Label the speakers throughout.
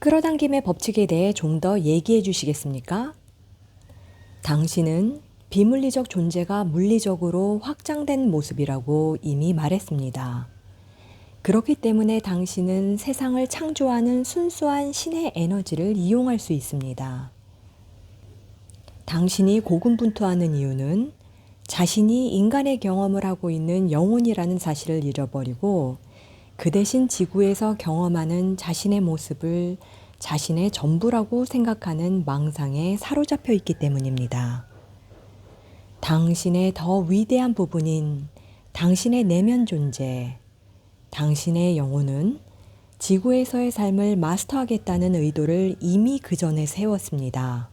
Speaker 1: 끌어당김의 법칙에 대해 좀 더 얘기해 주시겠습니까? 당신은 비물리적 존재가 물리적으로 확장된 모습이라고 이미 말했습니다. 그렇기 때문에 당신은 세상을 창조하는 순수한 신의 에너지를 이용할 수 있습니다. 당신이 고군분투하는 이유는 자신이 인간의 경험을 하고 있는 영혼이라는 사실을 잃어버리고 그 대신 지구에서 경험하는 자신의 모습을 자신의 전부라고 생각하는 망상에 사로잡혀 있기 때문입니다. 당신의 더 위대한 부분인 당신의 내면 존재, 당신의 영혼은 지구에서의 삶을 마스터하겠다는 의도를 이미 그 전에 세웠습니다.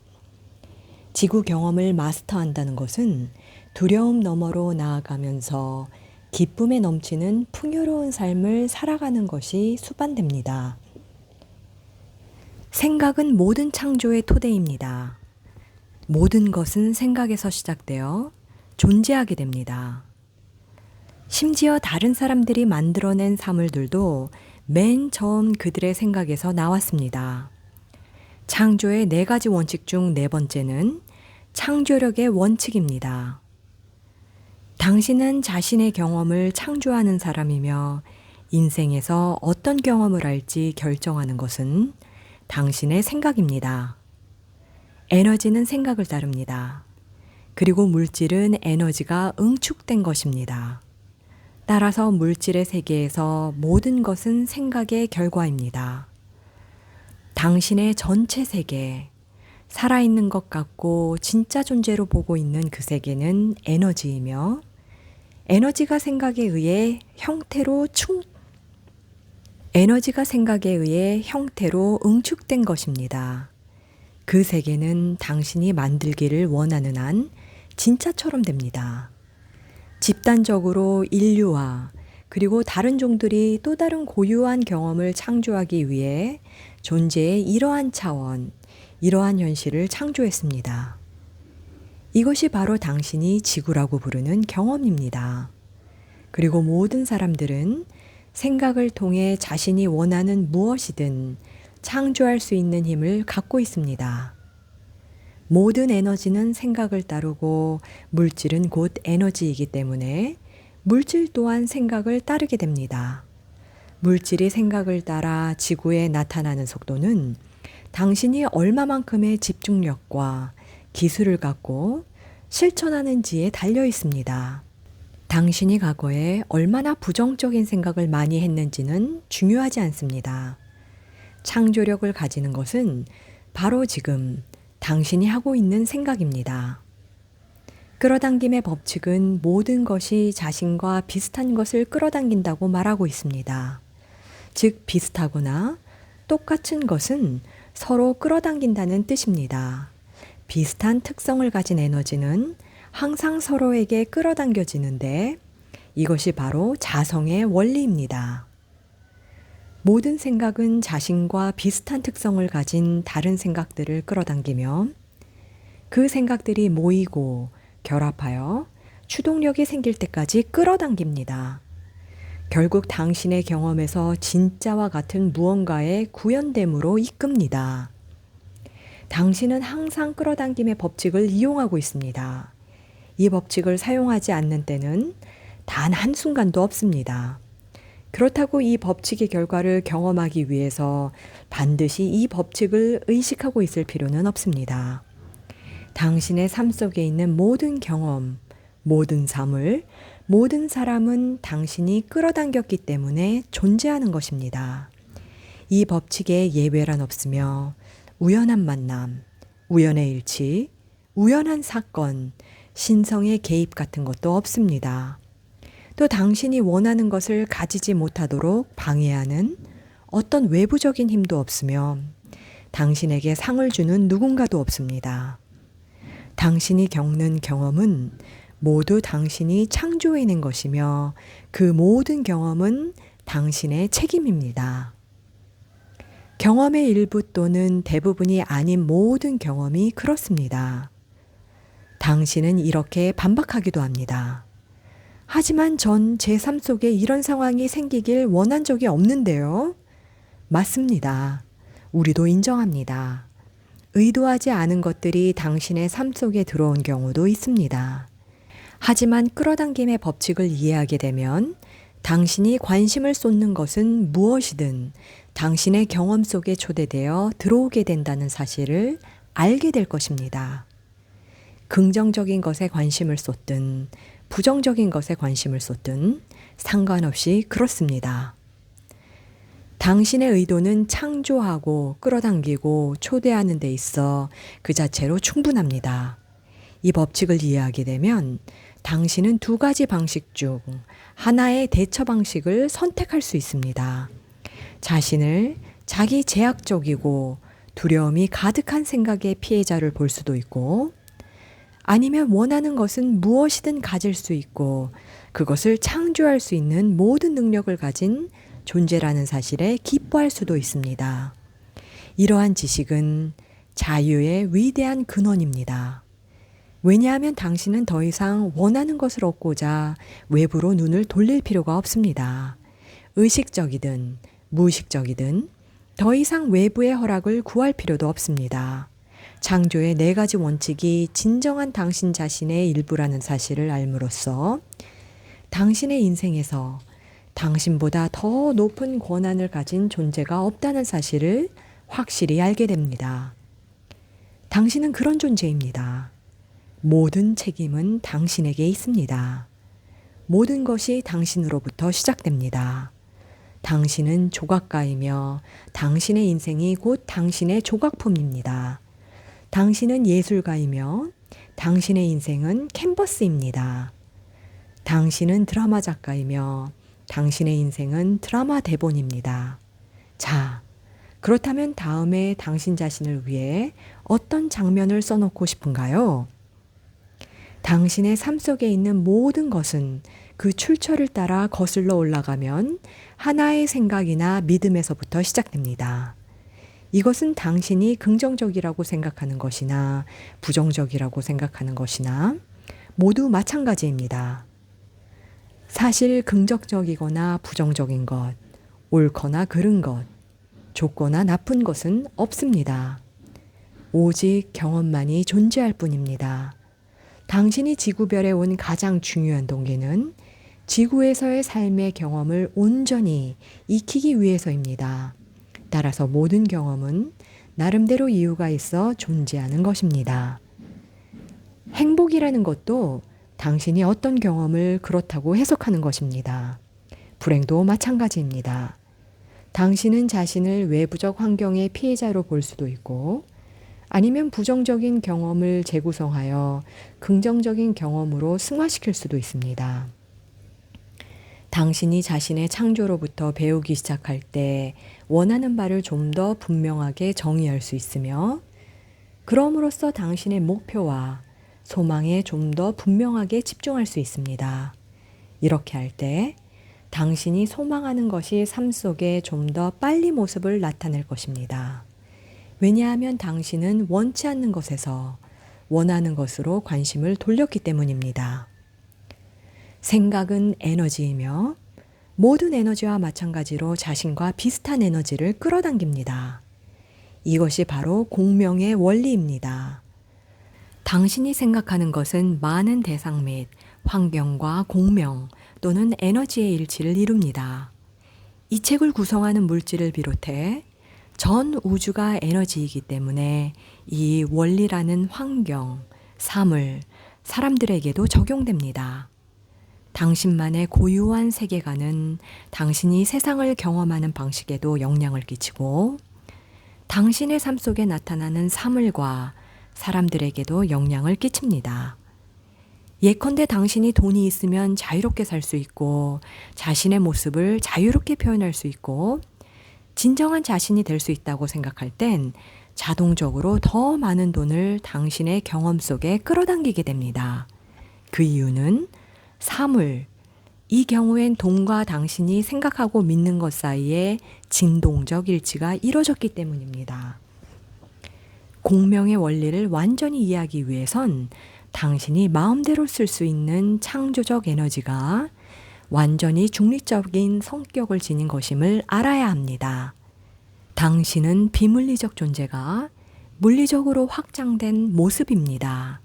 Speaker 1: 지구 경험을 마스터한다는 것은 두려움 너머로 나아가면서 기쁨에 넘치는 풍요로운 삶을 살아가는 것이 수반됩니다. 생각은 모든 창조의 토대입니다. 모든 것은 생각에서 시작되어 존재하게 됩니다. 심지어 다른 사람들이 만들어낸 사물들도 맨 처음 그들의 생각에서 나왔습니다. 창조의 4가지 원칙 중 4번째는 창조력의 원칙입니다. 당신은 자신의 경험을 창조하는 사람이며 인생에서 어떤 경험을 할지 결정하는 것은 당신의 생각입니다. 에너지는 생각을 따릅니다. 그리고 물질은 에너지가 응축된 것입니다. 따라서 물질의 세계에서 모든 것은 생각의 결과입니다. 당신의 전체 세계, 살아있는 것 같고 진짜 존재로 보고 있는 그 세계는 에너지이며 에너지가 생각에 의해 형태로 응축된 것입니다. 그 세계는 당신이 만들기를 원하는 한 진짜처럼 됩니다. 집단적으로 인류와 그리고 다른 종들이 또 다른 고유한 경험을 창조하기 위해 존재의 이러한 차원, 이러한 현실을 창조했습니다. 이것이 바로 당신이 지구라고 부르는 경험입니다. 그리고 모든 사람들은 생각을 통해 자신이 원하는 무엇이든 창조할 수 있는 힘을 갖고 있습니다. 모든 에너지는 생각을 따르고 물질은 곧 에너지이기 때문에 물질 또한 생각을 따르게 됩니다. 물질이 생각을 따라 지구에 나타나는 속도는 당신이 얼마만큼의 집중력과 기술을 갖고 실천하는지에 달려 있습니다. 당신이 과거에 얼마나 부정적인 생각을 많이 했는지는 중요하지 않습니다. 창조력을 가지는 것은 바로 지금 당신이 하고 있는 생각입니다. 끌어당김의 법칙은 모든 것이 자신과 비슷한 것을 끌어당긴다고 말하고 있습니다. 즉, 비슷하거나 똑같은 것은 서로 끌어당긴다는 뜻입니다. 비슷한 특성을 가진 에너지는 항상 서로에게 끌어당겨지는데 이것이 바로 자성의 원리입니다. 모든 생각은 자신과 비슷한 특성을 가진 다른 생각들을 끌어당기며 그 생각들이 모이고 결합하여 추동력이 생길 때까지 끌어당깁니다. 결국 당신의 경험에서 진짜와 같은 무언가의 구현됨으로 이끕니다. 당신은 항상 끌어당김의 법칙을 이용하고 있습니다. 이 법칙을 사용하지 않는 때는 단 한순간도 없습니다. 그렇다고 이 법칙의 결과를 경험하기 위해서 반드시 이 법칙을 의식하고 있을 필요는 없습니다. 당신의 삶 속에 있는 모든 경험, 모든 사물, 모든 사람은 당신이 끌어당겼기 때문에 존재하는 것입니다. 이 법칙에 예외란 없으며 우연한 만남, 우연의 일치, 우연한 사건, 신성의 개입 같은 것도 없습니다. 또 당신이 원하는 것을 가지지 못하도록 방해하는 어떤 외부적인 힘도 없으며 당신에게 상을 주는 누군가도 없습니다. 당신이 겪는 경험은 모두 당신이 창조해낸 것이며 그 모든 경험은 당신의 책임입니다. 경험의 일부 또는 대부분이 아닌 모든 경험이 그렇습니다. 당신은 이렇게 반박하기도 합니다. 하지만 전 제 삶 속에 이런 상황이 생기길 원한 적이 없는데요. 맞습니다. 우리도 인정합니다. 의도하지 않은 것들이 당신의 삶 속에 들어온 경우도 있습니다. 하지만 끌어당김의 법칙을 이해하게 되면 당신이 관심을 쏟는 것은 무엇이든 당신의 경험 속에 초대되어 들어오게 된다는 사실을 알게 될 것입니다. 긍정적인 것에 관심을 쏟든 부정적인 것에 관심을 쏟든 상관없이 그렇습니다. 당신의 의도는 창조하고 끌어당기고 초대하는 데 있어 그 자체로 충분합니다. 이 법칙을 이해하게 되면 당신은 두 가지 방식 중 하나의 대처 방식을 선택할 수 있습니다. 자신을 자기 제약적이고 두려움이 가득한 생각의 피해자를 볼 수도 있고, 아니면 원하는 것은 무엇이든 가질 수 있고 그것을 창조할 수 있는 모든 능력을 가진 존재라는 사실에 기뻐할 수도 있습니다. 이러한 지식은 자유의 위대한 근원입니다. 왜냐하면 당신은 더 이상 원하는 것을 얻고자 외부로 눈을 돌릴 필요가 없습니다. 의식적이든 무의식적이든 더 이상 외부의 허락을 구할 필요도 없습니다. 창조의 4가지 원칙이 진정한 당신 자신의 일부라는 사실을 알므로써 당신의 인생에서 당신보다 더 높은 권한을 가진 존재가 없다는 사실을 확실히 알게 됩니다. 당신은 그런 존재입니다. 모든 책임은 당신에게 있습니다. 모든 것이 당신으로부터 시작됩니다. 당신은 조각가이며 당신의 인생이 곧 당신의 조각품입니다. 당신은 예술가이며 당신의 인생은 캔버스입니다. 당신은 드라마 작가이며 당신의 인생은 드라마 대본입니다. 자, 그렇다면 다음에 당신 자신을 위해 어떤 장면을 써놓고 싶은가요? 당신의 삶 속에 있는 모든 것은 그 출처를 따라 거슬러 올라가면 하나의 생각이나 믿음에서부터 시작됩니다. 이것은 당신이 긍정적이라고 생각하는 것이나 부정적이라고 생각하는 것이나 모두 마찬가지입니다. 사실 긍정적이거나 부정적인 것, 옳거나 그른 것, 좋거나 나쁜 것은 없습니다. 오직 경험만이 존재할 뿐입니다. 당신이 지구별에 온 가장 중요한 동기는 지구에서의 삶의 경험을 온전히 익히기 위해서입니다. 따라서 모든 경험은 나름대로 이유가 있어 존재하는 것입니다. 행복이라는 것도 당신이 어떤 경험을 그렇다고 해석하는 것입니다. 불행도 마찬가지입니다. 당신은 자신을 외부적 환경의 피해자로 볼 수도 있고, 아니면 부정적인 경험을 재구성하여 긍정적인 경험으로 승화시킬 수도 있습니다. 당신이 자신의 창조로부터 배우기 시작할 때 원하는 바를 좀 더 분명하게 정의할 수 있으며, 그럼으로써 당신의 목표와 소망에 좀 더 분명하게 집중할 수 있습니다. 이렇게 할 때 당신이 소망하는 것이 삶 속에 좀 더 빨리 모습을 나타낼 것입니다. 왜냐하면 당신은 원치 않는 것에서 원하는 것으로 관심을 돌렸기 때문입니다. 생각은 에너지이며 모든 에너지와 마찬가지로 자신과 비슷한 에너지를 끌어당깁니다. 이것이 바로 공명의 원리입니다. 당신이 생각하는 것은 많은 대상 및 환경과 공명 또는 에너지의 일치를 이룹니다. 이 책을 구성하는 물질을 비롯해 전 우주가 에너지이기 때문에 이 원리라는 환경, 사물, 사람들에게도 적용됩니다. 당신만의 고유한 세계관은 당신이 세상을 경험하는 방식에도 영향을 끼치고, 당신의 삶 속에 나타나는 사물과 사람들에게도 영향을 끼칩니다. 예컨대 당신이 돈이 있으면 자유롭게 살 수 있고, 자신의 모습을 자유롭게 표현할 수 있고, 진정한 자신이 될 수 있다고 생각할 땐 자동적으로 더 많은 돈을 당신의 경험 속에 끌어당기게 됩니다. 그 이유는 사물, 이 경우엔 돈과 당신이 생각하고 믿는 것 사이에 진동적 일치가 이루어졌기 때문입니다. 공명의 원리를 완전히 이해하기 위해선 당신이 마음대로 쓸 수 있는 창조적 에너지가 완전히 중립적인 성격을 지닌 것임을 알아야 합니다. 당신은 비물리적 존재가 물리적으로 확장된 모습입니다.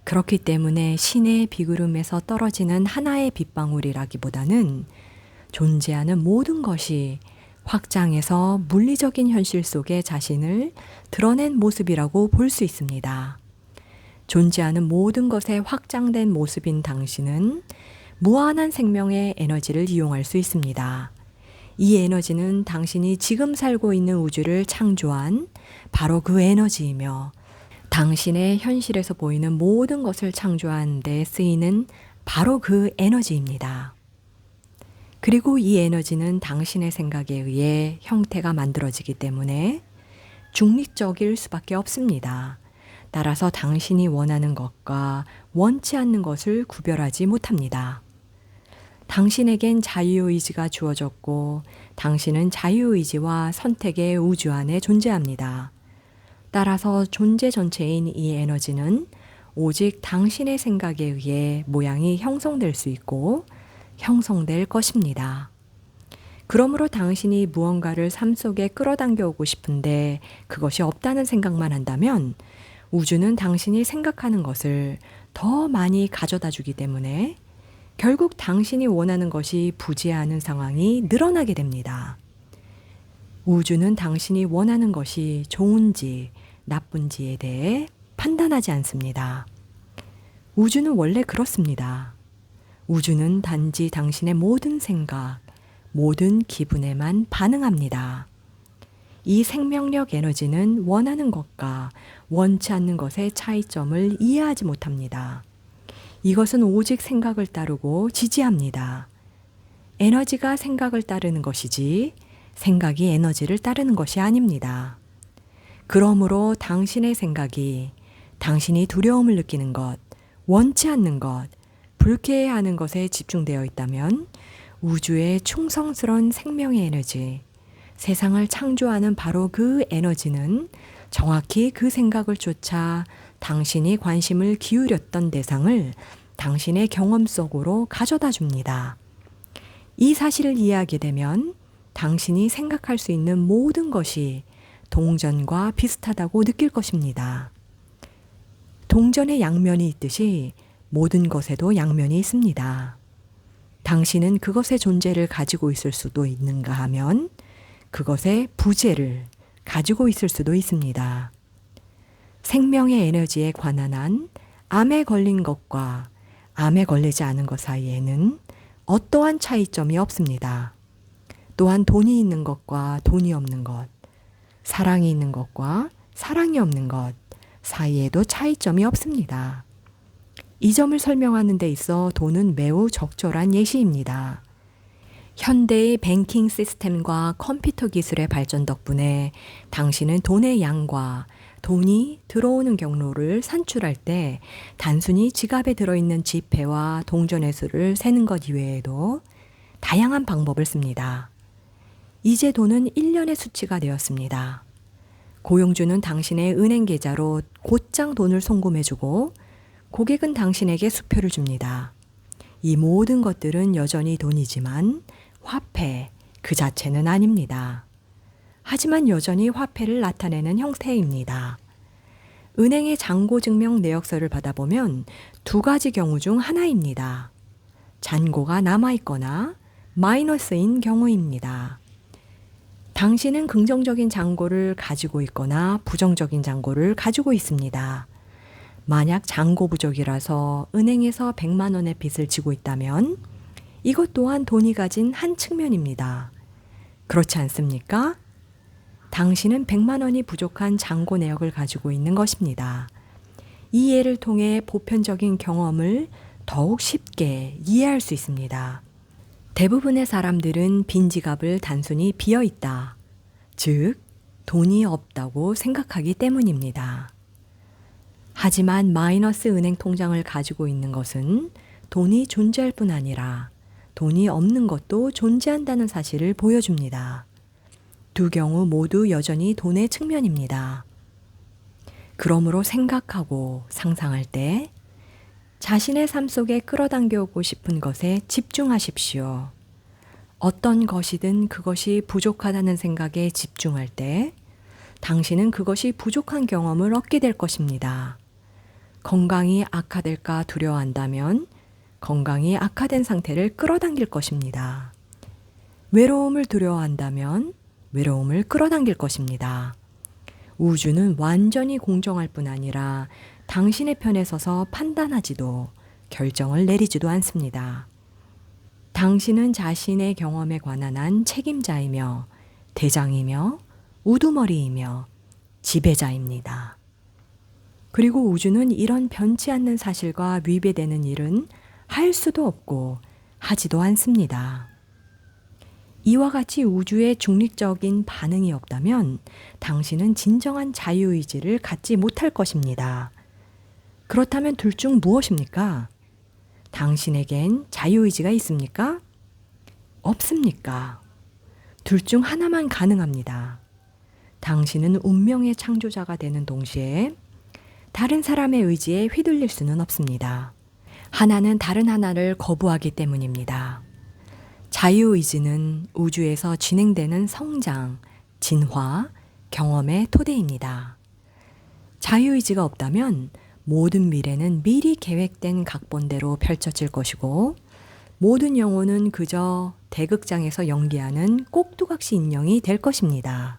Speaker 1: 그렇기 때문에 신의 비구름에서 떨어지는 하나의 빗방울이라기보다는 존재하는 모든 것이 확장해서 물리적인 현실 속에 자신을 드러낸 모습이라고 볼 수 있습니다. 존재하는 모든 것의 확장된 모습인 당신은 무한한 생명의 에너지를 이용할 수 있습니다. 이 에너지는 당신이 지금 살고 있는 우주를 창조한 바로 그 에너지이며 당신의 현실에서 보이는 모든 것을 창조하는 데 쓰이는 바로 그 에너지입니다. 그리고 이 에너지는 당신의 생각에 의해 형태가 만들어지기 때문에 중립적일 수밖에 없습니다. 따라서 당신이 원하는 것과 원치 않는 것을 구별하지 못합니다. 당신에겐 자유의지가 주어졌고 당신은 자유의지와 선택의 우주 안에 존재합니다. 따라서 존재 전체인 이 에너지는 오직 당신의 생각에 의해 모양이 형성될 수 있고 형성될 것입니다. 그러므로 당신이 무언가를 삶 속에 끌어당겨 오고 싶은데 그것이 없다는 생각만 한다면 우주는 당신이 생각하는 것을 더 많이 가져다 주기 때문에 결국 당신이 원하는 것이 부재하는 상황이 늘어나게 됩니다. 우주는 당신이 원하는 것이 좋은지 나쁜지에 대해 판단하지 않습니다. 우주는 원래 그렇습니다. 우주는 단지 당신의 모든 생각, 모든 기분에만 반응합니다. 이 생명력 에너지는 원하는 것과 원치 않는 것의 차이점을 이해하지 못합니다. 이것은 오직 생각을 따르고 지지합니다. 에너지가 생각을 따르는 것이지 생각이 에너지를 따르는 것이 아닙니다. 그러므로 당신의 생각이 당신이 두려움을 느끼는 것, 원치 않는 것, 불쾌해하는 것에 집중되어 있다면 우주의 충성스러운 생명의 에너지, 세상을 창조하는 바로 그 에너지는 정확히 그 생각을 쫓아 당신이 관심을 기울였던 대상을 당신의 경험 속으로 가져다 줍니다. 이 사실을 이해하게 되면 당신이 생각할 수 있는 모든 것이 동전과 비슷하다고 느낄 것입니다. 동전에 양면이 있듯이 모든 것에도 양면이 있습니다. 당신은 그것의 존재를 가지고 있을 수도 있는가 하면 그것의 부재를 가지고 있을 수도 있습니다. 생명의 에너지에 관한 한 암에 걸린 것과 암에 걸리지 않은 것 사이에는 어떠한 차이점이 없습니다. 또한 돈이 있는 것과 돈이 없는 것, 사랑이 있는 것과 사랑이 없는 것 사이에도 차이점이 없습니다. 이 점을 설명하는 데 있어 돈은 매우 적절한 예시입니다. 현대의 뱅킹 시스템과 컴퓨터 기술의 발전 덕분에 당신은 돈의 양과 돈이 들어오는 경로를 산출할 때 단순히 지갑에 들어있는 지폐와 동전의 수를 세는 것 이외에도 다양한 방법을 씁니다. 이제 돈은 1년의 수치가 되었습니다. 고용주는 당신의 은행 계좌로 곧장 돈을 송금해주고 고객은 당신에게 수표를 줍니다. 이 모든 것들은 여전히 돈이지만 화폐 그 자체는 아닙니다. 하지만 여전히 화폐를 나타내는 형태입니다. 은행의 잔고증명 내역서를 받아보면 두 가지 경우 중 하나입니다. 잔고가 남아있거나 마이너스인 경우입니다. 당신은 긍정적인 잔고를 가지고 있거나 부정적인 잔고를 가지고 있습니다. 만약 잔고 부족이라서 은행에서 100만 원의 빚을 지고 있다면 이것 또한 돈이 가진 한 측면입니다. 그렇지 않습니까? 당신은 100만 원이 부족한 잔고 내역을 가지고 있는 것입니다. 이 예를 통해 보편적인 경험을 더욱 쉽게 이해할 수 있습니다. 대부분의 사람들은 빈 지갑을 단순히 비어 있다, 즉 돈이 없다고 생각하기 때문입니다. 하지만 마이너스 은행 통장을 가지고 있는 것은 돈이 존재할 뿐 아니라 돈이 없는 것도 존재한다는 사실을 보여줍니다. 두 경우 모두 여전히 돈의 측면입니다. 그러므로 생각하고 상상할 때 자신의 삶 속에 끌어당겨 오고 싶은 것에 집중하십시오. 어떤 것이든 그것이 부족하다는 생각에 집중할 때 당신은 그것이 부족한 경험을 얻게 될 것입니다. 건강이 악화될까 두려워한다면 건강이 악화된 상태를 끌어당길 것입니다. 외로움을 두려워한다면 외로움을 끌어당길 것입니다. 우주는 완전히 공정할 뿐 아니라 당신의 편에 서서 판단하지도 결정을 내리지도 않습니다. 당신은 자신의 경험에 관한 한 책임자이며 대장이며 우두머리이며 지배자입니다. 그리고 우주는 이런 변치 않는 사실과 위배되는 일은 할 수도 없고 하지도 않습니다. 이와 같이 우주의 중립적인 반응이 없다면 당신은 진정한 자유의지를 갖지 못할 것입니다. 그렇다면 둘 중 무엇입니까? 당신에겐 자유의지가 있습니까? 없습니까? 둘 중 하나만 가능합니다. 당신은 운명의 창조자가 되는 동시에 다른 사람의 의지에 휘둘릴 수는 없습니다. 하나는 다른 하나를 거부하기 때문입니다. 자유의지는 우주에서 진행되는 성장, 진화, 경험의 토대입니다. 자유의지가 없다면 모든 미래는 미리 계획된 각본대로 펼쳐질 것이고 모든 영혼은 그저 대극장에서 연기하는 꼭두각시 인형이 될 것입니다.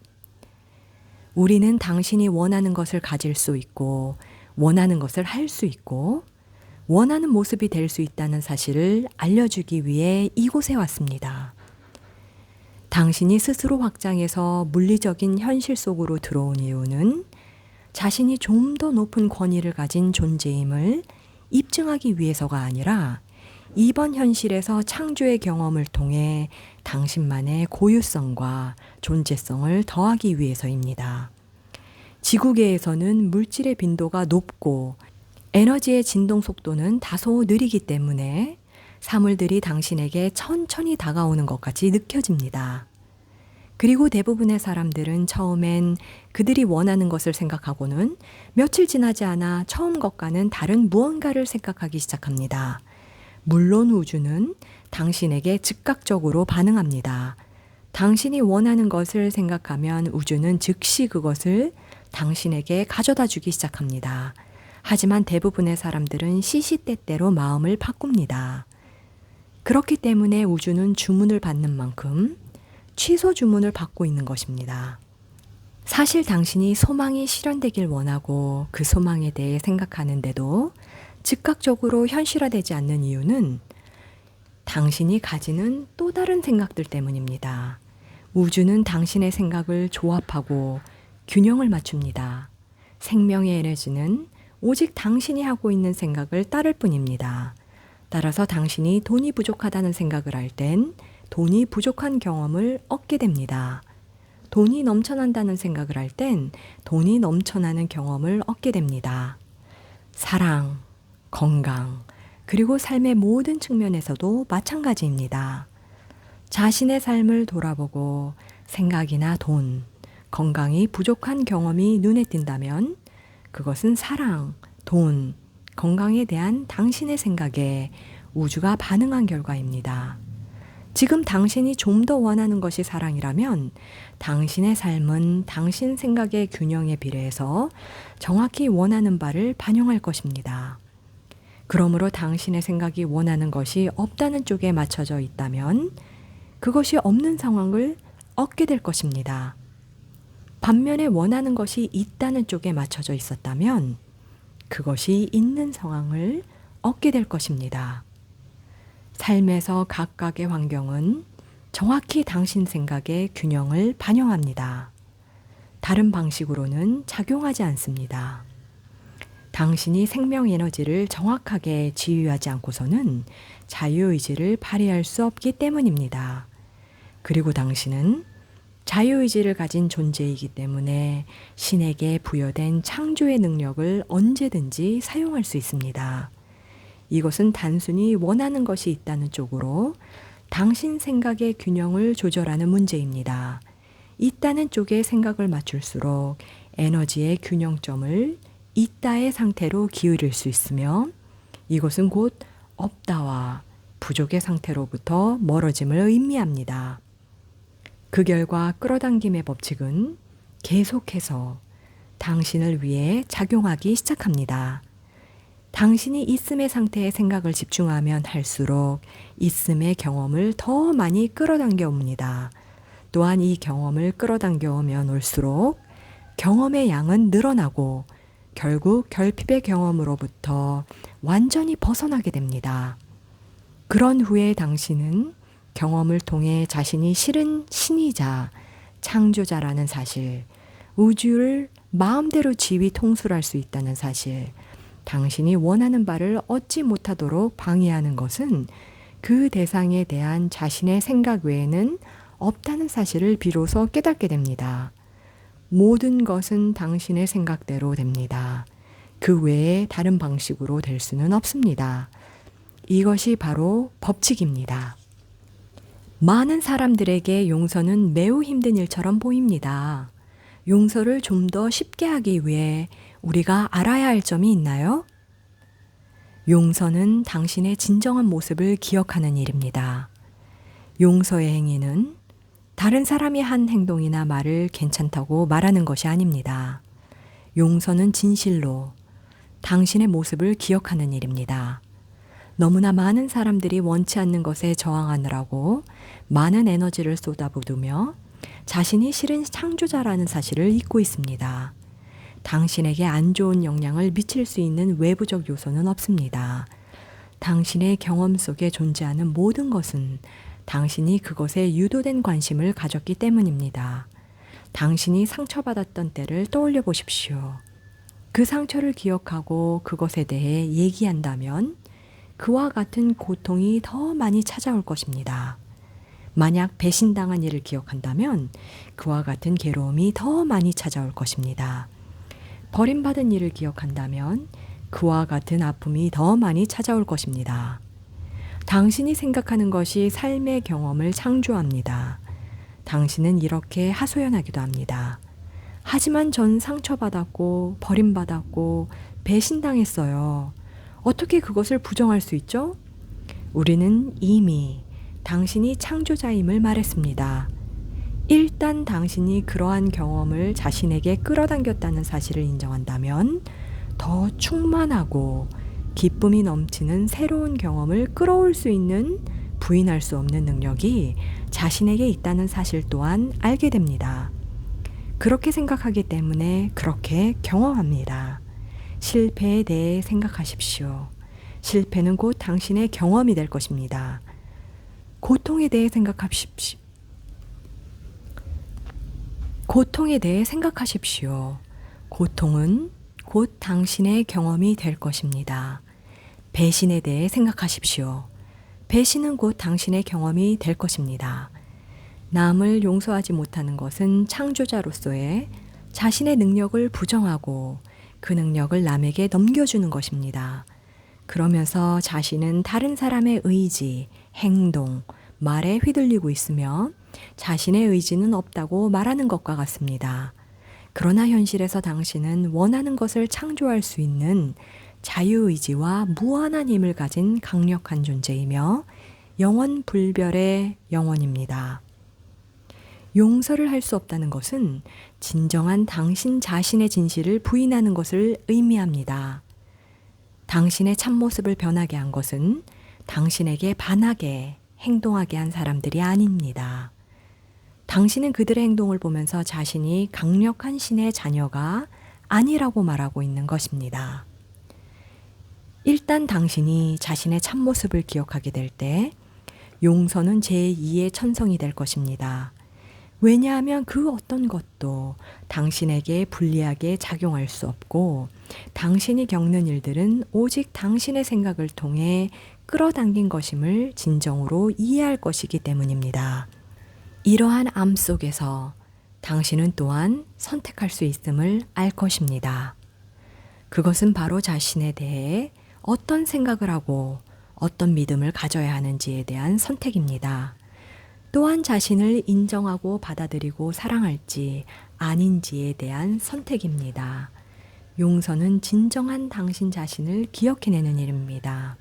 Speaker 1: 우리는 당신이 원하는 것을 가질 수 있고 원하는 것을 할 수 있고 원하는 모습이 될 수 있다는 사실을 알려주기 위해 이곳에 왔습니다. 당신이 스스로 확장해서 물리적인 현실 속으로 들어온 이유는 자신이 좀 더 높은 권위를 가진 존재임을 입증하기 위해서가 아니라 이번 현실에서 창조의 경험을 통해 당신만의 고유성과 존재성을 더하기 위해서입니다. 지구계에서는 물질의 빈도가 높고 에너지의 진동 속도는 다소 느리기 때문에 사물들이 당신에게 천천히 다가오는 것 같이 느껴집니다. 그리고 대부분의 사람들은 처음엔 그들이 원하는 것을 생각하고는 며칠 지나지 않아 처음 것과는 다른 무언가를 생각하기 시작합니다. 물론 우주는 당신에게 즉각적으로 반응합니다. 당신이 원하는 것을 생각하면 우주는 즉시 그것을 당신에게 가져다 주기 시작합니다. 하지만 대부분의 사람들은 시시때때로 마음을 바꿉니다. 그렇기 때문에 우주는 주문을 받는 만큼 취소 주문을 받고 있는 것입니다. 사실 당신이 소망이 실현되길 원하고 그 소망에 대해 생각하는데도 즉각적으로 현실화되지 않는 이유는 당신이 가지는 또 다른 생각들 때문입니다. 우주는 당신의 생각을 조합하고 균형을 맞춥니다. 생명의 에너지는 오직 당신이 하고 있는 생각을 따를 뿐입니다. 따라서 당신이 돈이 부족하다는 생각을 할 땐 돈이 부족한 경험을 얻게 됩니다. 돈이 넘쳐난다는 생각을 할 땐 돈이 넘쳐나는 경험을 얻게 됩니다. 사랑, 건강, 그리고 삶의 모든 측면에서도 마찬가지입니다. 자신의 삶을 돌아보고 생각이나 돈, 건강이 부족한 경험이 눈에 띈다면 그것은 사랑, 돈, 건강에 대한 당신의 생각에 우주가 반응한 결과입니다. 지금 당신이 좀 더 원하는 것이 사랑이라면 당신의 삶은 당신 생각의 균형에 비례해서 정확히 원하는 바를 반영할 것입니다. 그러므로 당신의 생각이 원하는 것이 없다는 쪽에 맞춰져 있다면 그것이 없는 상황을 얻게 될 것입니다. 반면에 원하는 것이 있다는 쪽에 맞춰져 있었다면 그것이 있는 상황을 얻게 될 것입니다. 삶에서 각각의 환경은 정확히 당신 생각의 균형을 반영합니다. 다른 방식으로는 작용하지 않습니다. 당신이 생명 에너지를 정확하게 지휘하지 않고서는 자유의지를 발휘할 수 없기 때문입니다. 그리고 당신은 자유의지를 가진 존재이기 때문에 신에게 부여된 창조의 능력을 언제든지 사용할 수 있습니다. 이것은 단순히 원하는 것이 있다는 쪽으로 당신 생각의 균형을 조절하는 문제입니다. 있다는 쪽에 생각을 맞출수록 에너지의 균형점을 있다의 상태로 기울일 수 있으며 이것은 곧 없다와 부족의 상태로부터 멀어짐을 의미합니다. 그 결과 끌어당김의 법칙은 계속해서 당신을 위해 작용하기 시작합니다. 당신이 있음의 상태에 생각을 집중하면 할수록 있음의 경험을 더 많이 끌어당겨 옵니다. 또한 이 경험을 끌어당겨 오면 올수록 경험의 양은 늘어나고 결국 결핍의 경험으로부터 완전히 벗어나게 됩니다. 그런 후에 당신은 경험을 통해 자신이 실은 신이자 창조자라는 사실, 우주를 마음대로 지휘 통솔할 수 있다는 사실, 당신이 원하는 바를 얻지 못하도록 방해하는 것은 그 대상에 대한 자신의 생각 외에는 없다는 사실을 비로소 깨닫게 됩니다. 모든 것은 당신의 생각대로 됩니다. 그 외에 다른 방식으로 될 수는 없습니다. 이것이 바로 법칙입니다. 많은 사람들에게 용서는 매우 힘든 일처럼 보입니다. 용서를 좀 더 쉽게 하기 위해 우리가 알아야 할 점이 있나요? 용서는 당신의 진정한 모습을 기억하는 일입니다. 용서의 행위는 다른 사람이 한 행동이나 말을 괜찮다고 말하는 것이 아닙니다. 용서는 진실로 당신의 모습을 기억하는 일입니다. 너무나 많은 사람들이 원치 않는 것에 저항하느라고 많은 에너지를 쏟아부으며 자신이 실은 창조자라는 사실을 잊고 있습니다. 당신에게 안 좋은 영향을 미칠 수 있는 외부적 요소는 없습니다. 당신의 경험 속에 존재하는 모든 것은 당신이 그것에 유도된 관심을 가졌기 때문입니다. 당신이 상처받았던 때를 떠올려 보십시오. 그 상처를 기억하고 그것에 대해 얘기한다면 그와 같은 고통이 더 많이 찾아올 것입니다. 만약 배신당한 일을 기억한다면 그와 같은 괴로움이 더 많이 찾아올 것입니다. 버림받은 일을 기억한다면 그와 같은 아픔이 더 많이 찾아올 것입니다. 당신이 생각하는 것이 삶의 경험을 창조합니다. 당신은 이렇게 하소연하기도 합니다. 하지만 전 상처받았고 버림받았고 배신당했어요. 어떻게 그것을 부정할 수 있죠? 우리는 이미 당신이 창조자임을 말했습니다. 일단 당신이 그러한 경험을 자신에게 끌어당겼다는 사실을 인정한다면 더 충만하고 기쁨이 넘치는 새로운 경험을 끌어올 수 있는 부인할 수 없는 능력이 자신에게 있다는 사실 또한 알게 됩니다. 그렇게 생각하기 때문에 그렇게 경험합니다. 실패에 대해 생각하십시오. 실패는 곧 당신의 경험이 될 것입니다. 고통에 대해 생각하십시오. 고통에 대해 생각하십시오. 고통은 곧 당신의 경험이 될 것입니다. 배신에 대해 생각하십시오. 배신은 곧 당신의 경험이 될 것입니다. 남을 용서하지 못하는 것은 창조자로서의 자신의 능력을 부정하고 그 능력을 남에게 넘겨주는 것입니다. 그러면서 자신은 다른 사람의 의지, 행동, 말에 휘둘리고 있으며 자신의 의지는 없다고 말하는 것과 같습니다. 그러나 현실에서 당신은 원하는 것을 창조할 수 있는 자유의지와 무한한 힘을 가진 강력한 존재이며 영원 불별의 영혼입니다. 용서를 할 수 없다는 것은 진정한 당신 자신의 진실을 부인하는 것을 의미합니다. 당신의 참모습을 변하게 한 것은 당신에게 반하게 행동하게 한 사람들이 아닙니다. 당신은 그들의 행동을 보면서 자신이 강력한 신의 자녀가 아니라고 말하고 있는 것입니다. 일단 당신이 자신의 참모습을 기억하게 될 때 용서는 제2의 천성이 될 것입니다. 왜냐하면 그 어떤 것도 당신에게 불리하게 작용할 수 없고 당신이 겪는 일들은 오직 당신의 생각을 통해 끌어당긴 것임을 진정으로 이해할 것이기 때문입니다. 이러한 암 속에서 당신은 또한 선택할 수 있음을 알 것입니다. 그것은 바로 자신에 대해 어떤 생각을 하고 어떤 믿음을 가져야 하는지에 대한 선택입니다. 또한 자신을 인정하고 받아들이고 사랑할지 아닌지에 대한 선택입니다. 용서는 진정한 당신 자신을 기억해내는 일입니다.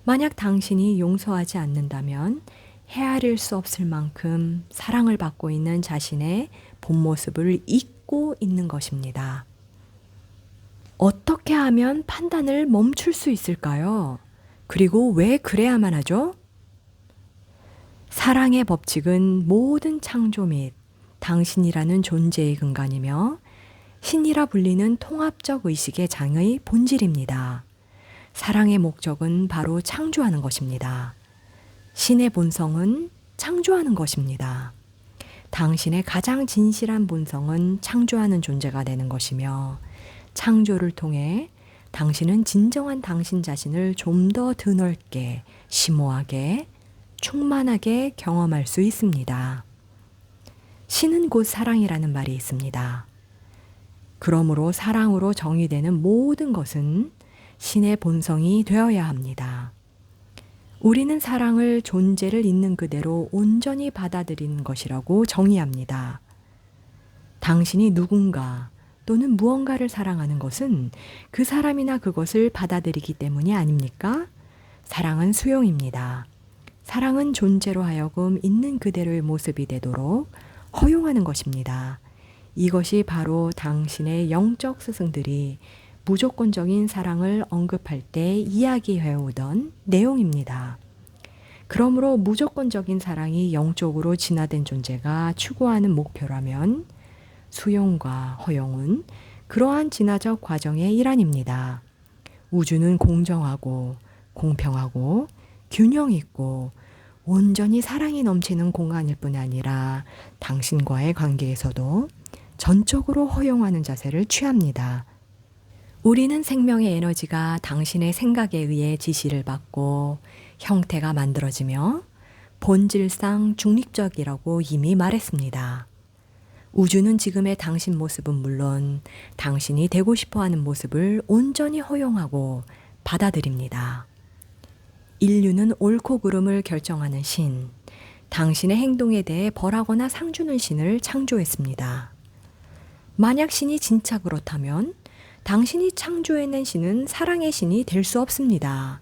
Speaker 1: 만약 당신이 용서하지 않는다면 헤아릴 수 없을 만큼 사랑을 받고 있는 자신의 본 모습을 잊고 있는 것입니다. 어떻게 하면 판단을 멈출 수 있을까요? 그리고 왜 그래야만 하죠? 사랑의 법칙은 모든 창조 및 당신이라는 존재의 근간이며 신이라 불리는 통합적 의식의 장의 본질입니다. 사랑의 목적은 바로 창조하는 것입니다. 신의 본성은 창조하는 것입니다. 당신의 가장 진실한 본성은 창조하는 존재가 되는 것이며 창조를 통해 당신은 진정한 당신 자신을 좀 더 드넓게, 심오하게, 충만하게 경험할 수 있습니다. 신은 곧 사랑이라는 말이 있습니다. 그러므로 사랑으로 정의되는 모든 것은 신의 본성이 되어야 합니다. 우리는 사랑을 존재를 있는 그대로 온전히 받아들이는 것이라고 정의합니다. 당신이 누군가 또는 무언가를 사랑하는 것은 그 사람이나 그것을 받아들이기 때문이 아닙니까? 사랑은 수용입니다. 사랑은 존재로 하여금 있는 그대로의 모습이 되도록 허용하는 것입니다. 이것이 바로 당신의 영적 스승들이 무조건적인 사랑을 언급할 때 이야기해오던 내용입니다. 그러므로 무조건적인 사랑이 영적으로 진화된 존재가 추구하는 목표라면 수용과 허용은 그러한 진화적 과정의 일환입니다. 우주는 공정하고 공평하고 균형 있고 온전히 사랑이 넘치는 공간일 뿐 아니라 당신과의 관계에서도 전적으로 허용하는 자세를 취합니다. 우리는 생명의 에너지가 당신의 생각에 의해 지시를 받고 형태가 만들어지며 본질상 중립적이라고 이미 말했습니다. 우주는 지금의 당신 모습은 물론 당신이 되고 싶어하는 모습을 온전히 허용하고 받아들입니다. 인류는 옳고 그름을 결정하는 신, 당신의 행동에 대해 벌하거나 상주는 신을 창조했습니다. 만약 신이 진짜 그렇다면 당신이 창조해낸 신은 사랑의 신이 될 수 없습니다.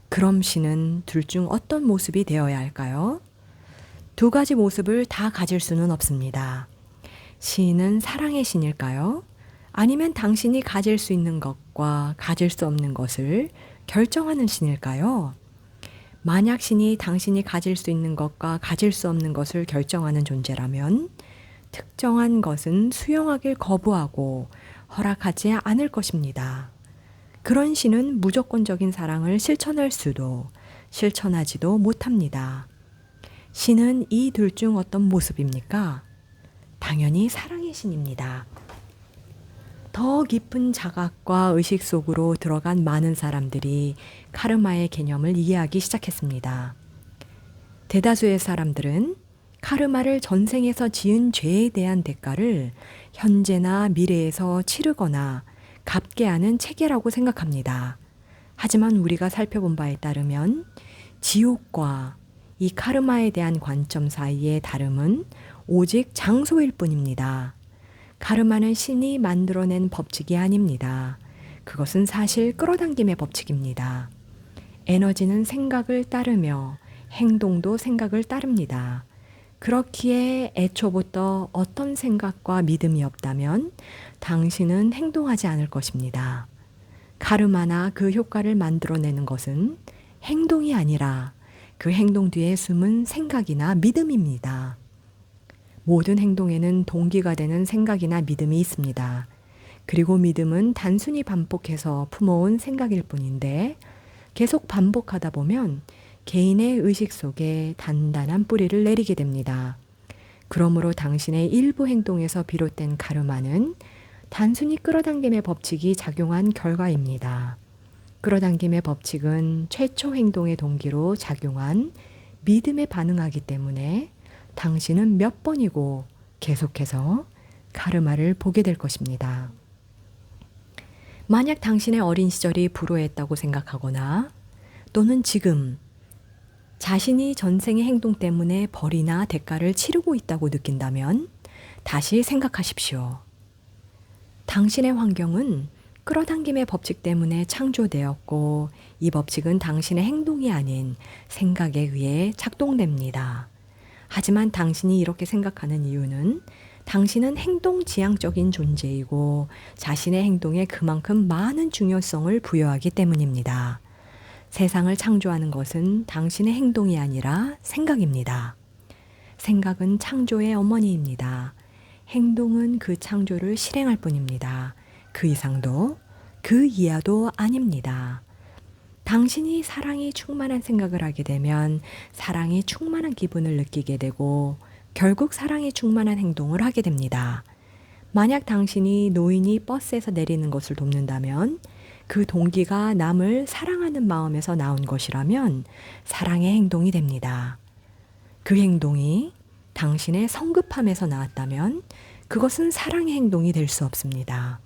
Speaker 1: 그럼 신은 둘 중 어떤 모습이 되어야 할까요? 두 가지 모습을 다 가질 수는 없습니다. 신은 사랑의 신일까요? 아니면 당신이 가질 수 있는 것과 가질 수 없는 것을 결정하는 신일까요? 만약 신이 당신이 가질 수 있는 것과 가질 수 없는 것을 결정하는 존재라면 특정한 것은 수용하길 거부하고 허락하지 않을 것입니다. 그런 신은 무조건적인 사랑을 실천할 수도 실천하지도 못합니다. 신은 이 둘 중 어떤 모습입니까? 당연히 사랑의 신입니다. 더 깊은 자각과 의식 속으로 들어간 많은 사람들이 카르마의 개념을 이해하기 시작했습니다. 대다수의 사람들은 카르마를 전생에서 지은 죄에 대한 대가를 현재나 미래에서 치르거나 갚게 하는 체계라고 생각합니다. 하지만 우리가 살펴본 바에 따르면 지옥과 이 카르마에 대한 관점 사이의 다름은 오직 장소일 뿐입니다. 카르마는 신이 만들어낸 법칙이 아닙니다. 그것은 사실 끌어당김의 법칙입니다. 에너지는 생각을 따르며 행동도 생각을 따릅니다. 그렇기에 애초부터 어떤 생각과 믿음이 없다면 당신은 행동하지 않을 것입니다. 카르마나 그 효과를 만들어내는 것은 행동이 아니라 그 행동 뒤에 숨은 생각이나 믿음입니다. 모든 행동에는 동기가 되는 생각이나 믿음이 있습니다. 그리고 믿음은 단순히 반복해서 품어온 생각일 뿐인데 계속 반복하다 보면 개인의 의식 속에 단단한 뿌리를 내리게 됩니다. 그러므로 당신의 일부 행동에서 비롯된 카르마는 단순히 끌어당김의 법칙이 작용한 결과입니다. 끌어당김의 법칙은 최초 행동의 동기로 작용한 믿음에 반응하기 때문에 당신은 몇 번이고 계속해서 카르마를 보게 될 것입니다. 만약 당신의 어린 시절이 불우했다고 생각하거나 또는 지금 자신이 전생의 행동 때문에 벌이나 대가를 치르고 있다고 느낀다면 다시 생각하십시오. 당신의 환경은 끌어당김의 법칙 때문에 창조되었고 이 법칙은 당신의 행동이 아닌 생각에 의해 작동됩니다. 하지만 당신이 이렇게 생각하는 이유는 당신은 행동지향적인 존재이고 자신의 행동에 그만큼 많은 중요성을 부여하기 때문입니다. 세상을 창조하는 것은 당신의 행동이 아니라 생각입니다. 생각은 창조의 어머니입니다. 행동은 그 창조를 실행할 뿐입니다. 그 이상도 그 이하도 아닙니다. 당신이 사랑이 충만한 생각을 하게 되면 사랑이 충만한 기분을 느끼게 되고 결국 사랑이 충만한 행동을 하게 됩니다. 만약 당신이 노인이 버스에서 내리는 것을 돕는다면 그 동기가 남을 사랑하는 마음에서 나온 것이라면 사랑의 행동이 됩니다. 그 행동이 당신의 성급함에서 나왔다면 그것은 사랑의 행동이 될 수 없습니다.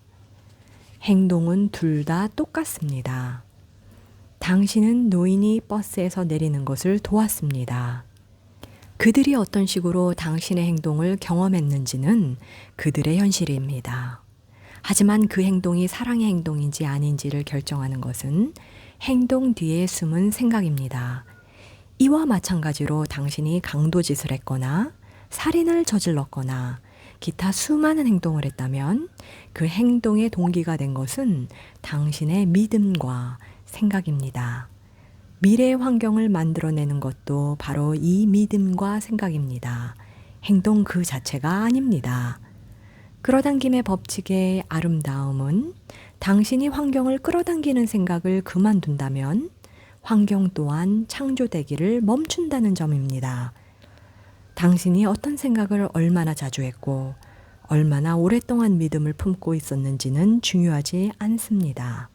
Speaker 1: 행동은 둘 다 똑같습니다. 당신은 노인이 버스에서 내리는 것을 도왔습니다. 그들이 어떤 식으로 당신의 행동을 경험했는지는 그들의 현실입니다. 하지만 그 행동이 사랑의 행동인지 아닌지를 결정하는 것은 행동 뒤에 숨은 생각입니다. 이와 마찬가지로 당신이 강도짓을 했거나 살인을 저질렀거나 기타 수많은 행동을 했다면 그 행동의 동기가 된 것은 당신의 믿음과 생각입니다. 미래의 환경을 만들어내는 것도 바로 이 믿음과 생각입니다. 행동 그 자체가 아닙니다. 끌어당김의 법칙의 아름다움은 당신이 환경을 끌어당기는 생각을 그만둔다면 환경 또한 창조되기를 멈춘다는 점입니다. 당신이 어떤 생각을 얼마나 자주 했고 얼마나 오랫동안 믿음을 품고 있었는지는 중요하지 않습니다.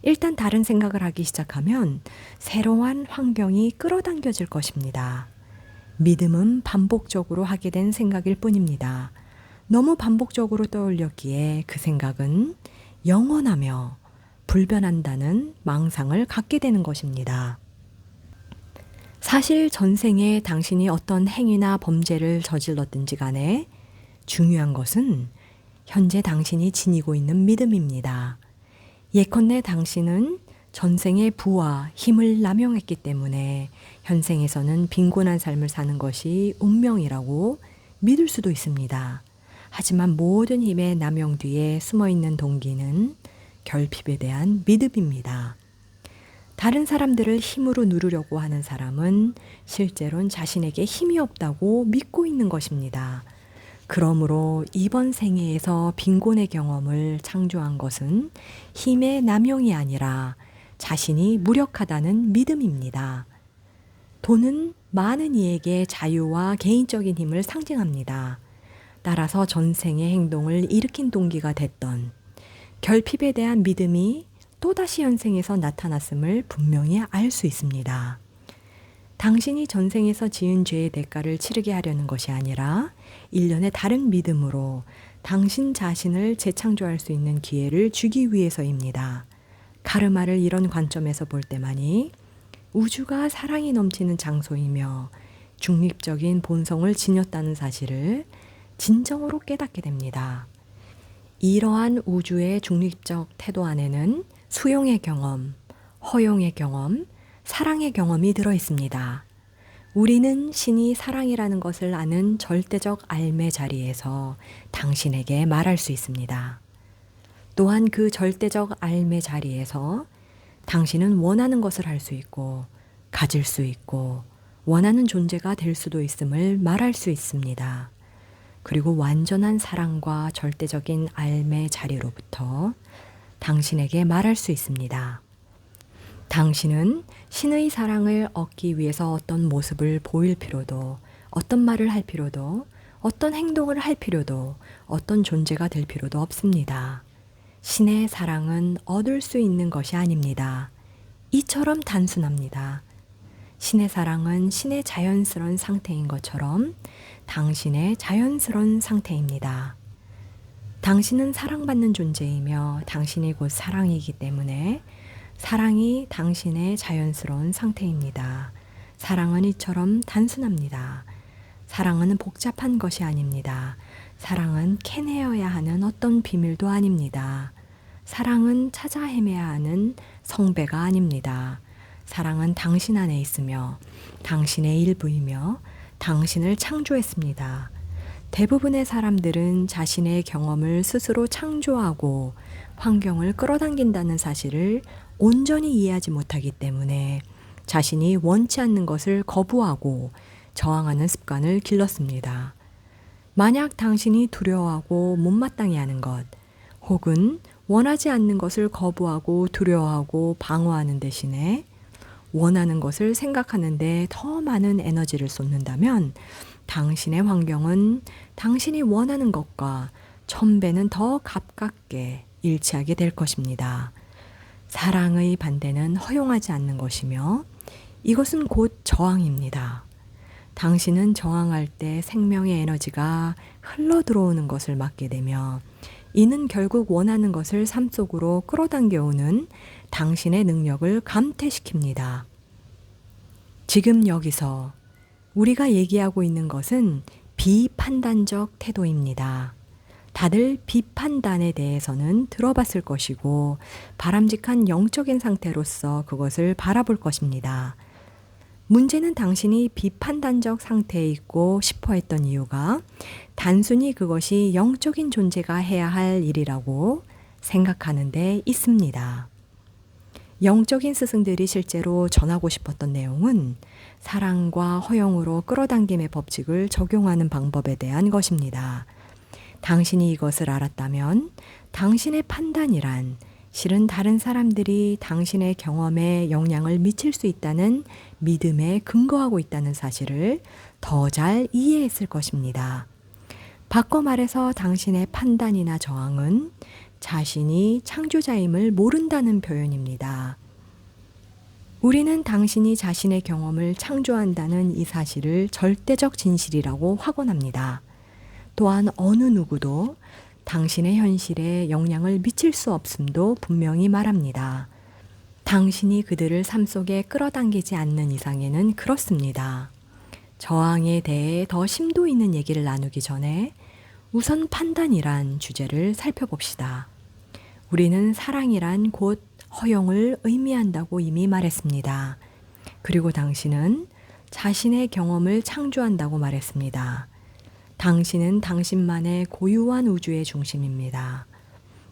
Speaker 1: 일단 다른 생각을 하기 시작하면 새로운 환경이 끌어당겨질 것입니다. 믿음은 반복적으로 하게 된 생각일 뿐입니다. 너무 반복적으로 떠올렸기에 그 생각은 영원하며 불변한다는 망상을 갖게 되는 것입니다. 사실 전생에 당신이 어떤 행위나 범죄를 저질렀든지 간에 중요한 것은 현재 당신이 지니고 있는 믿음입니다. 예컨대 당신은 전생의 부와 힘을 남용했기 때문에 현생에서는 빈곤한 삶을 사는 것이 운명이라고 믿을 수도 있습니다. 하지만 모든 힘의 남용 뒤에 숨어있는 동기는 결핍에 대한 믿음입니다. 다른 사람들을 힘으로 누르려고 하는 사람은 실제로는 자신에게 힘이 없다고 믿고 있는 것입니다. 그러므로 이번 생애에서 빈곤의 경험을 창조한 것은 힘의 남용이 아니라 자신이 무력하다는 믿음입니다. 돈은 많은 이에게 자유와 개인적인 힘을 상징합니다. 따라서 전생의 행동을 일으킨 동기가 됐던 결핍에 대한 믿음이 또다시 현생에서 나타났음을 분명히 알 수 있습니다. 당신이 전생에서 지은 죄의 대가를 치르게 하려는 것이 아니라 일련의 다른 믿음으로 당신 자신을 재창조할 수 있는 기회를 주기 위해서입니다. 카르마를 이런 관점에서 볼 때만이 우주가 사랑이 넘치는 장소이며 중립적인 본성을 지녔다는 사실을 진정으로 깨닫게 됩니다. 이러한 우주의 중립적 태도 안에는 수용의 경험, 허용의 경험, 사랑의 경험이 들어 있습니다. 우리는 신이 사랑이라는 것을 아는 절대적 알매 자리에서 당신에게 말할 수 있습니다. 또한 그 절대적 알매 자리에서 당신은 원하는 것을 할 수 있고 가질 수 있고 원하는 존재가 될 수도 있음을 말할 수 있습니다. 그리고 완전한 사랑과 절대적인 알매 자리로부터 당신에게 말할 수 있습니다. 당신은 신의 사랑을 얻기 위해서 어떤 모습을 보일 필요도, 어떤 말을 할 필요도, 어떤 행동을 할 필요도, 어떤 존재가 될 필요도 없습니다. 신의 사랑은 얻을 수 있는 것이 아닙니다. 이처럼 단순합니다. 신의 사랑은 신의 자연스러운 상태인 것처럼 당신의 자연스러운 상태입니다. 당신은 사랑받는 존재이며 당신이 곧 사랑이기 때문에 사랑이 당신의 자연스러운 상태입니다. 사랑은 이처럼 단순합니다. 사랑은 복잡한 것이 아닙니다. 사랑은 캐내어야 하는 어떤 비밀도 아닙니다. 사랑은 찾아 헤매야 하는 성배가 아닙니다. 사랑은 당신 안에 있으며 당신의 일부이며 당신을 창조했습니다. 대부분의 사람들은 자신의 경험을 스스로 창조하고 환경을 끌어당긴다는 사실을 온전히 이해하지 못하기 때문에 자신이 원치 않는 것을 거부하고 저항하는 습관을 길렀습니다. 만약 당신이 두려워하고 못마땅해 하는 것, 혹은 원하지 않는 것을 거부하고 두려워하고 방어하는 대신에 원하는 것을 생각하는데 더 많은 에너지를 쏟는다면 당신의 환경은 당신이 원하는 것과 1000배는 더 가깝게 일치하게 될 것입니다. 사랑의 반대는 허용하지 않는 것이며 이것은 곧 저항입니다. 당신은 저항할 때 생명의 에너지가 흘러 들어오는 것을 막게 되며 이는 결국 원하는 것을 삶 속으로 끌어당겨오는 당신의 능력을 감퇴시킵니다. 지금 여기서 우리가 얘기하고 있는 것은 비판단적 태도입니다. 다들 비판단에 대해서는 들어봤을 것이고 바람직한 영적인 상태로서 그것을 바라볼 것입니다. 문제는 당신이 비판단적 상태에 있고 싶어 했던 이유가 단순히 그것이 영적인 존재가 해야 할 일이라고 생각하는 데 있습니다. 영적인 스승들이 실제로 전하고 싶었던 내용은 사랑과 허용으로 끌어당김의 법칙을 적용하는 방법에 대한 것입니다. 당신이 이것을 알았다면 당신의 판단이란 실은 다른 사람들이 당신의 경험에 영향을 미칠 수 있다는 믿음에 근거하고 있다는 사실을 더 잘 이해했을 것입니다. 바꿔 말해서 당신의 판단이나 저항은 자신이 창조자임을 모른다는 표현입니다. 우리는 당신이 자신의 경험을 창조한다는 이 사실을 절대적 진실이라고 확언합니다. 또한 어느 누구도 당신의 현실에 영향을 미칠 수 없음도 분명히 말합니다. 당신이 그들을 삶 속에 끌어당기지 않는 이상에는 그렇습니다. 저항에 대해 더 심도 있는 얘기를 나누기 전에 우선 판단이란 주제를 살펴봅시다. 우리는 사랑이란 곧 허용을 의미한다고 이미 말했습니다. 그리고 당신은 자신의 경험을 창조한다고 말했습니다. 당신은 당신만의 고유한 우주의 중심입니다.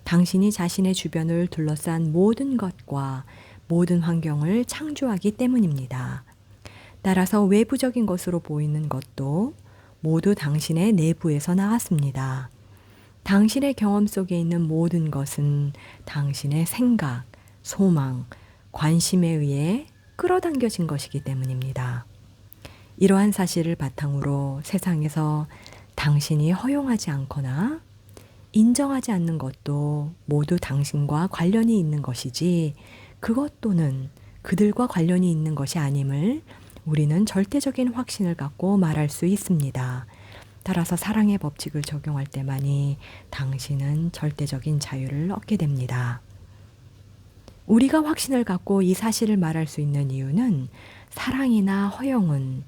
Speaker 1: 당신이 자신의 주변을 둘러싼 모든 것과 모든 환경을 창조하기 때문입니다. 따라서 외부적인 것으로 보이는 것도 모두 당신의 내부에서 나왔습니다. 당신의 경험 속에 있는 모든 것은 당신의 생각, 소망, 관심에 의해 끌어당겨진 것이기 때문입니다. 이러한 사실을 바탕으로 세상에서 당신이 허용하지 않거나 인정하지 않는 것도 모두 당신과 관련이 있는 것이지 그것 또는 그들과 관련이 있는 것이 아님을 우리는 절대적인 확신을 갖고 말할 수 있습니다. 따라서 사랑의 법칙을 적용할 때만이 당신은 절대적인 자유를 얻게 됩니다. 우리가 확신을 갖고 이 사실을 말할 수 있는 이유는 사랑이나 허용은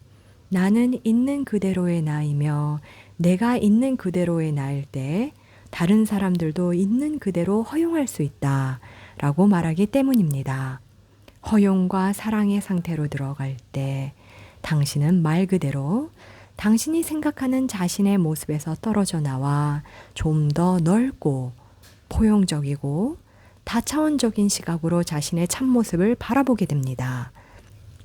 Speaker 1: 나는 있는 그대로의 나이며 내가 있는 그대로의 나일 때 다른 사람들도 있는 그대로 허용할 수 있다 라고 말하기 때문입니다. 허용과 사랑의 상태로 들어갈 때 당신은 말 그대로 당신이 생각하는 자신의 모습에서 떨어져 나와 좀 더 넓고 포용적이고 다차원적인 시각으로 자신의 참모습을 바라보게 됩니다.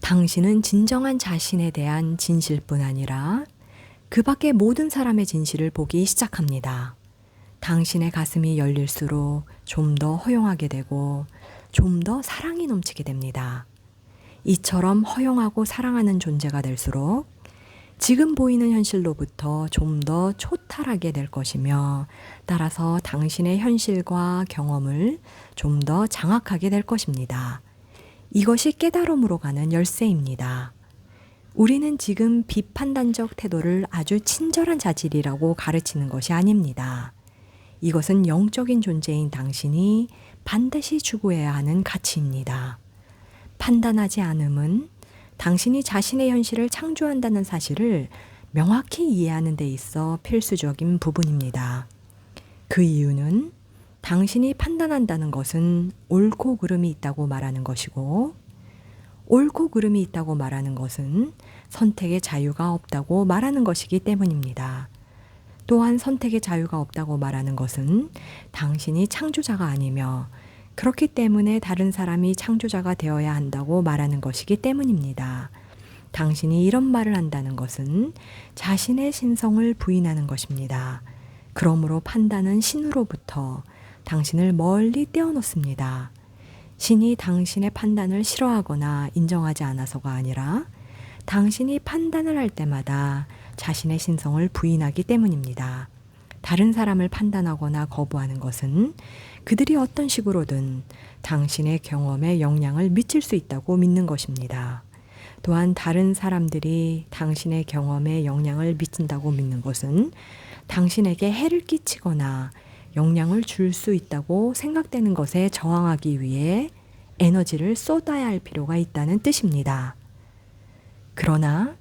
Speaker 1: 당신은 진정한 자신에 대한 진실뿐 아니라 그 밖의 모든 사람의 진실을 보기 시작합니다. 당신의 가슴이 열릴수록 좀 더 허용하게 되고 좀 더 사랑이 넘치게 됩니다. 이처럼 허용하고 사랑하는 존재가 될수록 지금 보이는 현실로부터 좀 더 초탈하게 될 것이며 따라서 당신의 현실과 경험을 좀 더 장악하게 될 것입니다. 이것이 깨달음으로 가는 열쇠입니다. 우리는 지금 비판단적 태도를 아주 친절한 자질이라고 가르치는 것이 아닙니다. 이것은 영적인 존재인 당신이 반드시 추구해야 하는 가치입니다. 판단하지 않음은 당신이 자신의 현실을 창조한다는 사실을 명확히 이해하는 데 있어 필수적인 부분입니다. 그 이유는 당신이 판단한다는 것은 옳고 그름이 있다고 말하는 것이고, 옳고 그름이 있다고 말하는 것은 선택의 자유가 없다고 말하는 것이기 때문입니다. 또한 선택의 자유가 없다고 말하는 것은 당신이 창조자가 아니며 그렇기 때문에 다른 사람이 창조자가 되어야 한다고 말하는 것이기 때문입니다. 당신이 이런 말을 한다는 것은 자신의 신성을 부인하는 것입니다. 그러므로 판단은 신으로부터 당신을 멀리 떼어놓습니다. 신이 당신의 판단을 싫어하거나 인정하지 않아서가 아니라 당신이 판단을 할 때마다 자신의 신성을 부인하기 때문입니다. 다른 사람을 판단하거나 거부하는 것은 그들이 어떤 식으로든 당신의 경험에 영향을 미칠 수 있다고 믿는 것입니다. 또한 다른 사람들이 당신의 경험에 영향을 미친다고 믿는 것은 당신에게 해를 끼치거나 영향을 줄 수 있다고 생각되는 것에 저항하기 위해 에너지를 쏟아야 할 필요가 있다는 뜻입니다. 그러나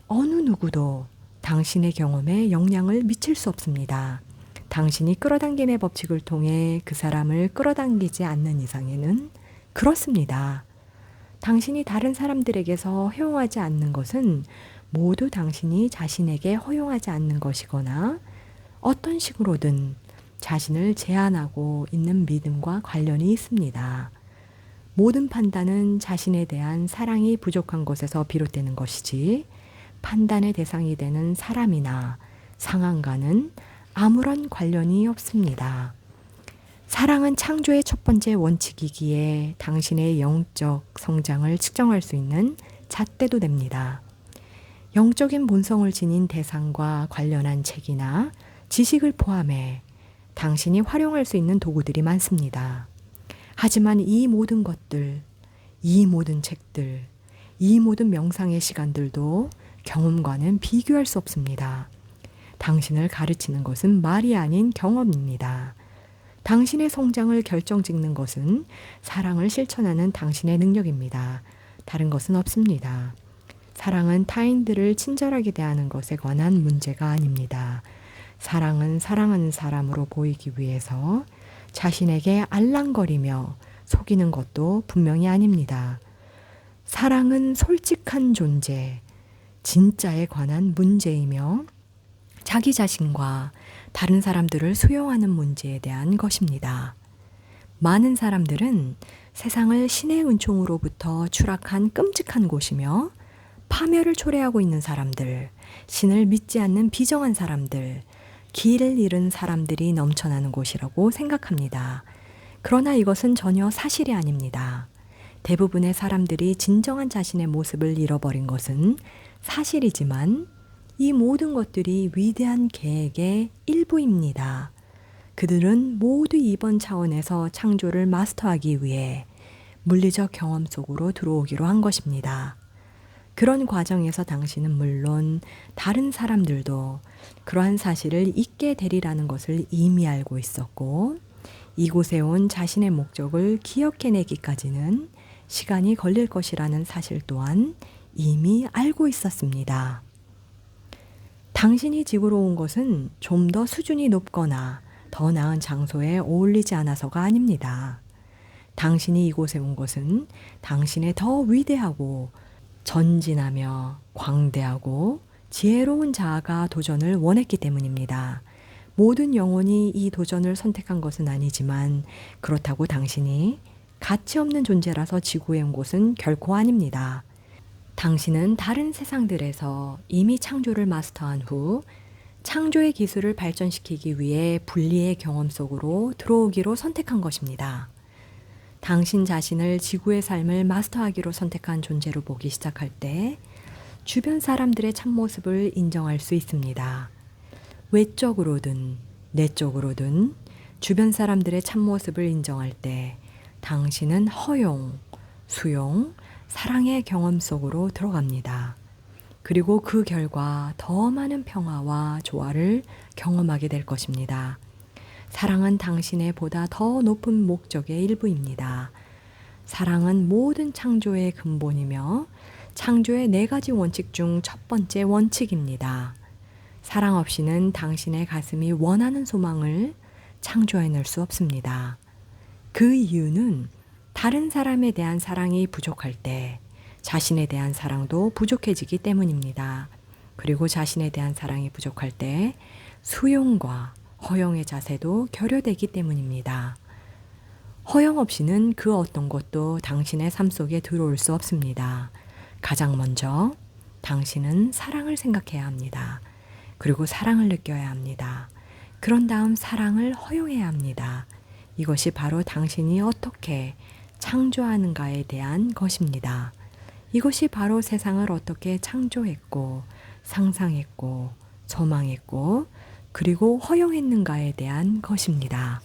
Speaker 1: 어느 누구도 당신의 경험에 영향을 미칠 수 없습니다. 당신이 끌어당김의 법칙을 통해 그 사람을 끌어당기지 않는 이상에는 그렇습니다. 당신이 다른 사람들에게서 허용하지 않는 것은 모두 당신이 자신에게 허용하지 않는 것이거나 어떤 식으로든 자신을 제한하고 있는 믿음과 관련이 있습니다. 모든 판단은 자신에 대한 사랑이 부족한 것에서 비롯되는 것이지 판단의 대상이 되는 사람이나 상황과는 아무런 관련이 없습니다. 사랑은 창조의 첫 번째 원칙이기에 당신의 영적 성장을 측정할 수 있는 잣대도 됩니다. 영적인 본성을 지닌 대상과 관련한 책이나 지식을 포함해 당신이 활용할 수 있는 도구들이 많습니다. 하지만 이 모든 것들, 이 모든 책들, 이 모든 명상의 시간들도 경험과는 비교할 수 없습니다. 당신을 가르치는 것은 말이 아닌 경험입니다. 당신의 성장을 결정짓는 것은 사랑을 실천하는 당신의 능력입니다. 다른 것은 없습니다. 사랑은 타인들을 친절하게 대하는 것에 관한 문제가 아닙니다. 사랑은 사랑하는 사람으로 보이기 위해서 자신에게 알랑거리며 속이는 것도 분명히 아닙니다. 사랑은 솔직한 존재, 진짜에 관한 문제이며 자기 자신과 다른 사람들을 수용하는 문제에 대한 것입니다. 많은 사람들은 세상을 신의 은총으로부터 추락한 끔찍한 곳이며 파멸을 초래하고 있는 사람들, 신을 믿지 않는 비정한 사람들, 길을 잃은 사람들이 넘쳐나는 곳이라고 생각합니다. 그러나 이것은 전혀 사실이 아닙니다. 대부분의 사람들이 진정한 자신의 모습을 잃어버린 것은 사실이지만 이 모든 것들이 위대한 계획의 일부입니다. 그들은 모두 이번 차원에서 창조를 마스터하기 위해 물리적 경험 속으로 들어오기로 한 것입니다. 그런 과정에서 당신은 물론 다른 사람들도 그러한 사실을 잊게 되리라는 것을 이미 알고 있었고 이곳에 온 자신의 목적을 기억해내기까지는 시간이 걸릴 것이라는 사실 또한 이미 알고 있었습니다. 당신이 지구로 온 것은 좀 더 수준이 높거나 더 나은 장소에 어울리지 않아서가 아닙니다. 당신이 이곳에 온 것은 당신의 더 위대하고 전진하며 광대하고 지혜로운 자아가 도전을 원했기 때문입니다. 모든 영혼이 이 도전을 선택한 것은 아니지만 그렇다고 당신이 가치 없는 존재라서 지구에 온 것은 결코 아닙니다. 당신은 다른 세상들에서 이미 창조를 마스터한 후 창조의 기술을 발전시키기 위해 분리의 경험 속으로 들어오기로 선택한 것입니다. 당신 자신을 지구의 삶을 마스터하기로 선택한 존재로 보기 시작할 때 주변 사람들의 참모습을 인정할 수 있습니다. 외적으로든 내적으로든 주변 사람들의 참모습을 인정할 때 당신은 허용, 수용, 사랑의 경험 속으로 들어갑니다. 그리고 그 결과 더 많은 평화와 조화를 경험하게 될 것입니다. 사랑은 당신의 보다 더 높은 목적의 일부입니다. 사랑은 모든 창조의 근본이며 창조의 4가지 원칙 중 첫 번째 원칙입니다. 사랑 없이는 당신의 가슴이 원하는 소망을 창조해낼 수 없습니다. 그 이유는 다른 사람에 대한 사랑이 부족할 때 자신에 대한 사랑도 부족해지기 때문입니다. 그리고 자신에 대한 사랑이 부족할 때 수용과 허용의 자세도 결여되기 때문입니다. 허용 없이는 그 어떤 것도 당신의 삶 속에 들어올 수 없습니다. 가장 먼저 당신은 사랑을 생각해야 합니다. 그리고 사랑을 느껴야 합니다. 그런 다음 사랑을 허용해야 합니다. 이것이 바로 당신이 어떻게 창조하는가에 대한 것입니다. 이것이 바로 세상을 어떻게 창조했고, 상상했고, 소망했고, 그리고 허용했는가에 대한 것입니다.